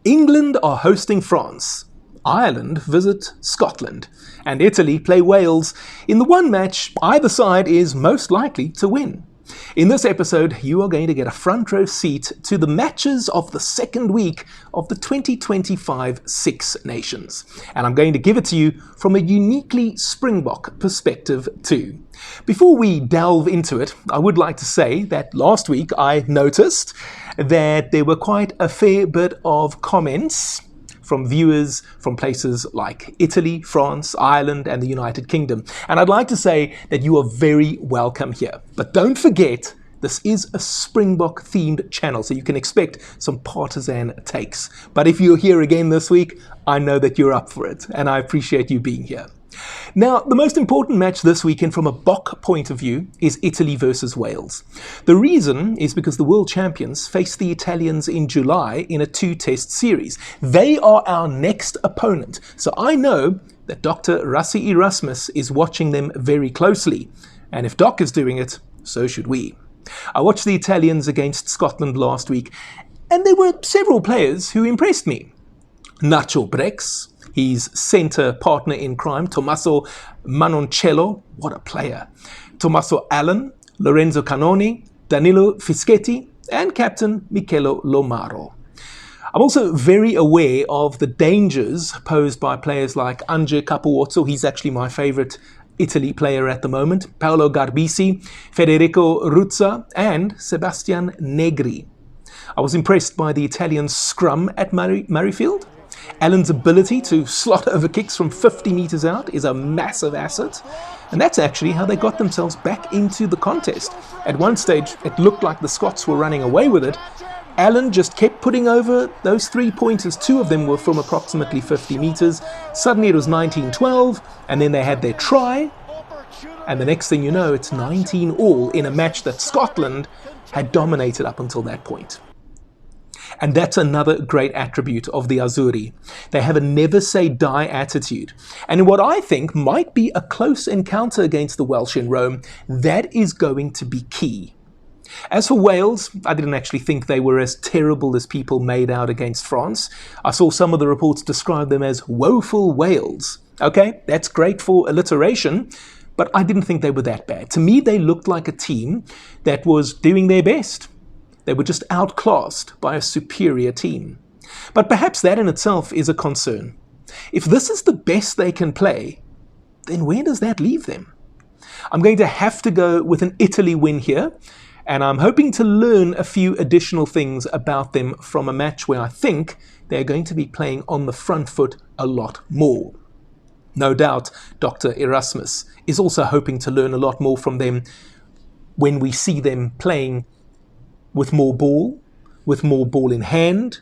England are hosting France. Ireland visit Scotland. And Italy play Wales in the one match either side is most likely to win. In this episode, you are going to get a front row seat to the matches of the second week of the 2025 Six Nations. And I'm going to give it to you from a uniquely Springbok perspective too. Before we delve into it, I would like to say that last week I noticed that there were quite a fair bit of comments from viewers from places like Italy, France, Ireland, and the United Kingdom. And I'd like to say that you are very welcome here. But don't forget, this is a Springbok-themed channel, so you can expect some partisan takes. But if you're here again this week, I know that you're up for it, and I appreciate you being here. Now, the most important match this weekend from a Bok point of view is Italy versus Wales. The reason is because the world champions face the Italians in July in a two-test series. They are our next opponent, so I know that Dr. Rassie Erasmus is watching them very closely. And if Doc is doing it, so should we. I watched the Italians against Scotland last week, and there were several players who impressed me. Nacho Brex, his centre partner in crime, Tommaso Manoncello, what a player. Tommaso Allen, Lorenzo Canoni, Danilo Fischetti, and captain Michelo Lomaro. I'm also very aware of the dangers posed by players like Ange Capuozzo, he's actually my favourite Italy player at the moment, Paolo Garbisi, Federico Ruzza, and Sebastian Negri. I was impressed by the Italian scrum at Murrayfield. Allen's ability to slot over kicks from 50 metres out is a massive asset, and that's actually how they got themselves back into the contest. At one stage, it looked like the Scots were running away with it. Allen just kept putting over those 3 pointers. Two of them were from approximately 50 metres. Suddenly it was 19-12, and then they had their try, and the next thing you know, it's 19-all in a match that Scotland had dominated up until that point. And that's another great attribute of the Azzurri. They have a never-say-die attitude. And in what I think might be a close encounter against the Welsh in Rome, that is going to be key. As for Wales, I didn't actually think they were as terrible as people made out against France. I saw some of the reports describe them as woeful Wales. Okay, that's great for alliteration, but I didn't think they were that bad. To me, they looked like a team that was doing their best. They were just outclassed by a superior team. But perhaps that in itself is a concern. If this is the best they can play, then where does that leave them? I'm going to have to go with an Italy win here, and I'm hoping to learn a few additional things about them from a match where I think they're going to be playing on the front foot a lot more. No doubt Dr. Erasmus is also hoping to learn a lot more from them when we see them playing with more ball in hand,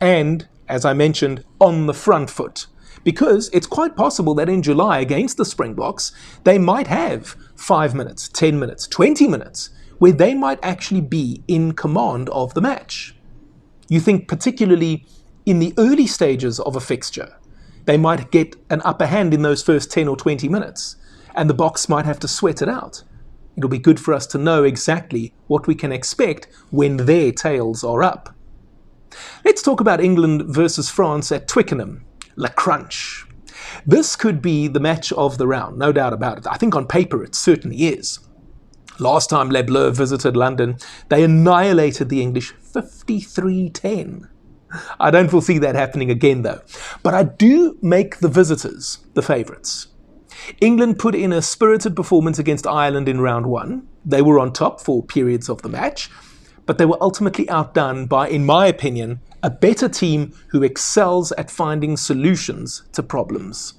and, as I mentioned, on the front foot. Because it's quite possible that in July against the Springboks, they might have 5 minutes, 10 minutes, 20 minutes, where they might actually be in command of the match. You think particularly in the early stages of a fixture, they might get an upper hand in those first 10 or 20 minutes, and the Boks might have to sweat it out. It'll be good for us to know exactly what we can expect when their tails are up. Let's talk about England versus France at Twickenham, La Crunch. This could be the match of the round, no doubt about it. I think on paper it certainly is. Last time Les Bleus visited London, they annihilated the English 53-10. I don't foresee that happening again though. But I do make the visitors the favourites. England put in a spirited performance against Ireland in round one. They were on top for periods of the match, but they were ultimately outdone by, in my opinion, a better team who excels at finding solutions to problems.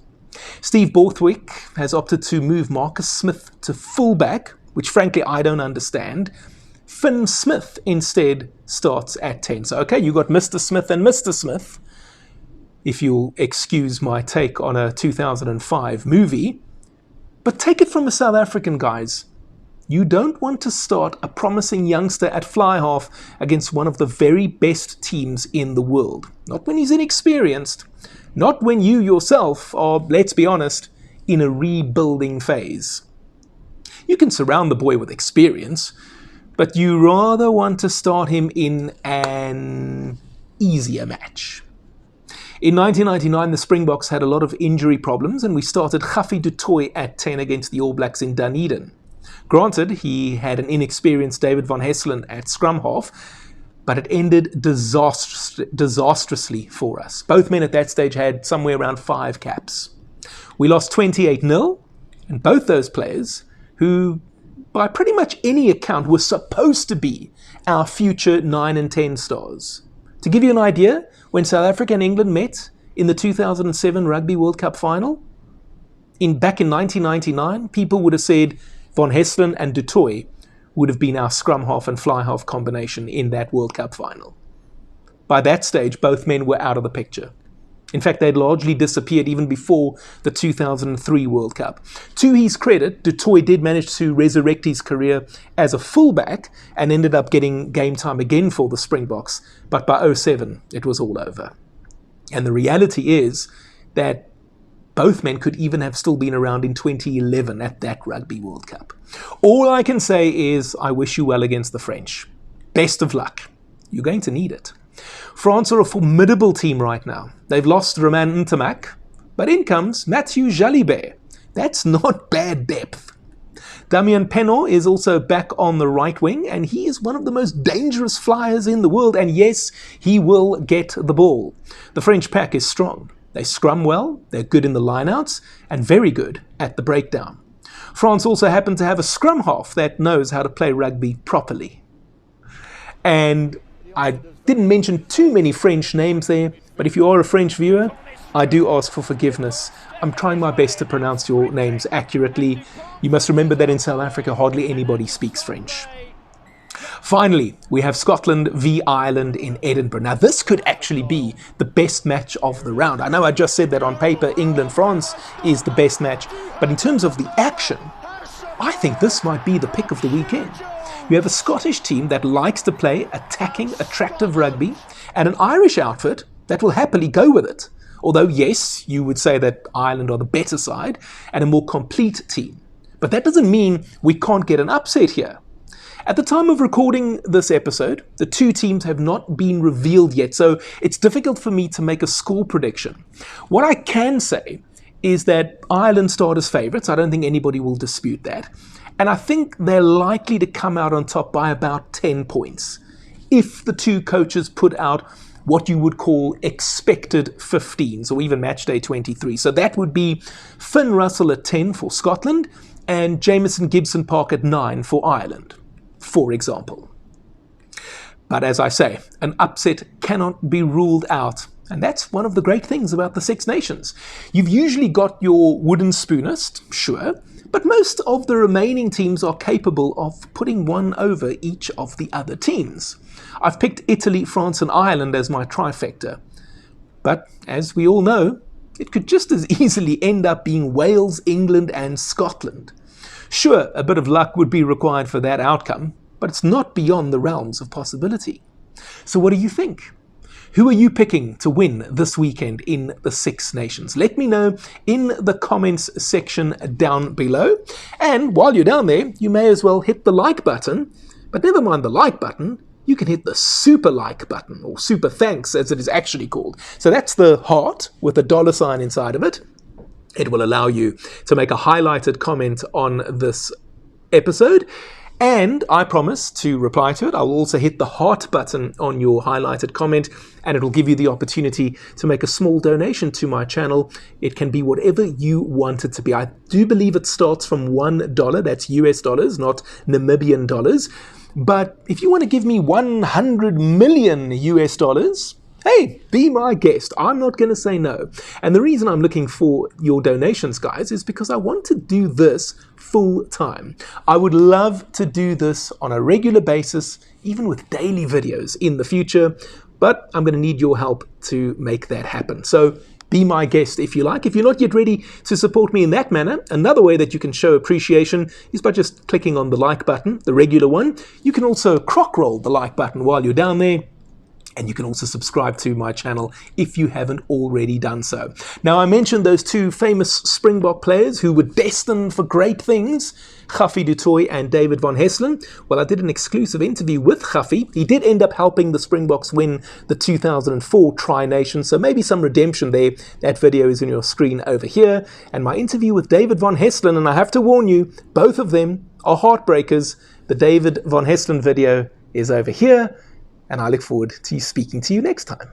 Steve Borthwick has opted to move Marcus Smith to fullback, which frankly I don't understand. Finn Smith instead starts at 10. So okay, you got Mr. Smith and Mr. Smith, if you'll excuse my take on a 2005 movie. But take it from the South African guys. You don't want to start a promising youngster at fly half against one of the very best teams in the world. Not when he's inexperienced. Not when you yourself are, let's be honest, in a rebuilding phase. You can surround the boy with experience, but you rather want to start him in an easier match. In 1999, the Springboks had a lot of injury problems, and we started Rassie Erasmus at 10 against the All Blacks in Dunedin. Granted, he had an inexperienced David van Hesselen at scrum half, but it ended disastrously for us. Both men at that stage had somewhere around 5 caps. We lost 28-0, and both those players, who by pretty much any account were supposed to be our future 9 and 10 stars. To give you an idea, when South Africa and England met in the 2007 Rugby World Cup final, back in 1999, people would have said Van Hesselen and du Toit would have been our scrum half and fly half combination in that World Cup final. By that stage, both men were out of the picture. In fact, they'd largely disappeared even before the 2003 World Cup. To his credit, du Toit did manage to resurrect his career as a fullback and ended up getting game time again for the Springboks. But by 2007, it was all over. And the reality is that both men could even have still been around in 2011 at that Rugby World Cup. All I can say is I wish you well against the French. Best of luck. You're going to need it. France are a formidable team right now. They've lost Romain Ntamak, but in comes Mathieu Jalibert. That's not bad depth. Damien Penaud is also back on the right wing, and he is one of the most dangerous flyers in the world, and yes, he will get the ball. The French pack is strong. They scrum well, they're good in the lineouts, and very good at the breakdown. France also happen to have a scrum half that knows how to play rugby properly. And I didn't mention too many French names there, but if you are a French viewer, I do ask for forgiveness. I'm trying my best to pronounce your names accurately. You must remember that in South Africa, hardly anybody speaks French. Finally, we have Scotland v Ireland in Edinburgh. Now, this could actually be the best match of the round. I know I just said that on paper, England-France is the best match, but in terms of the action, I think this might be the pick of the weekend. You have a Scottish team that likes to play attacking, attractive rugby, and an Irish outfit that will happily go with it. Although, yes, you would say that Ireland are the better side and a more complete team. But that doesn't mean we can't get an upset here. At the time of recording this episode, the two teams have not been revealed yet, so it's difficult for me to make a score prediction. What I can say is that Ireland start as favourites. I don't think anybody will dispute that. And I think they're likely to come out on top by about 10 points, if the two coaches put out what you would call expected 15s, or even match day 23. So that would be Finn Russell at 10 for Scotland, and Jamison Gibson Park at 9 for Ireland, for example. But as I say, an upset cannot be ruled out. And that's one of the great things about the Six Nations. You've usually got your wooden spoonist, sure, but most of the remaining teams are capable of putting one over each of the other teams. I've picked Italy, France and Ireland as my trifecta. But as we all know, it could just as easily end up being Wales, England and Scotland. Sure, a bit of luck would be required for that outcome, but it's not beyond the realms of possibility. So what do you think? Who are you picking to win this weekend in the Six Nations? Let me know in the comments section down below. And while you're down there, you may as well hit the like button. But never mind the like button, you can hit the super like button, or super thanks as it is actually called. So that's the heart with a $sign inside of it. It will allow you to make a highlighted comment on this episode. And I promise to reply to it. I'll also hit the heart button on your highlighted comment, and it'll give you the opportunity to make a small donation to my channel. It can be whatever you want it to be. I do believe it starts from $1. That's US dollars, not Namibian dollars. But if you want to give me 100 million US dollars, hey, be my guest. I'm not going to say no. And the reason I'm looking for your donations, guys, is because I want to do this full time. I would love to do this on a regular basis, even with daily videos in the future, but I'm going to need your help to make that happen. So be my guest if you like. If you're not yet ready to support me in that manner, another way that you can show appreciation is by just clicking on the like button, the regular one. You can also crock roll the like button while you're down there. And you can also subscribe to my channel if you haven't already done so. Now, I mentioned those two famous Springbok players who were destined for great things, Rassie du Toit and David van Heeselen. Well, I did an exclusive interview with Rassie. He did end up helping the Springboks win the 2004 Tri-Nation, so maybe some redemption there. That video is on your screen over here. And my interview with David van Heeselen, and I have to warn you, both of them are heartbreakers. The David van Heeselen video is over here. And I look forward to speaking to you next time.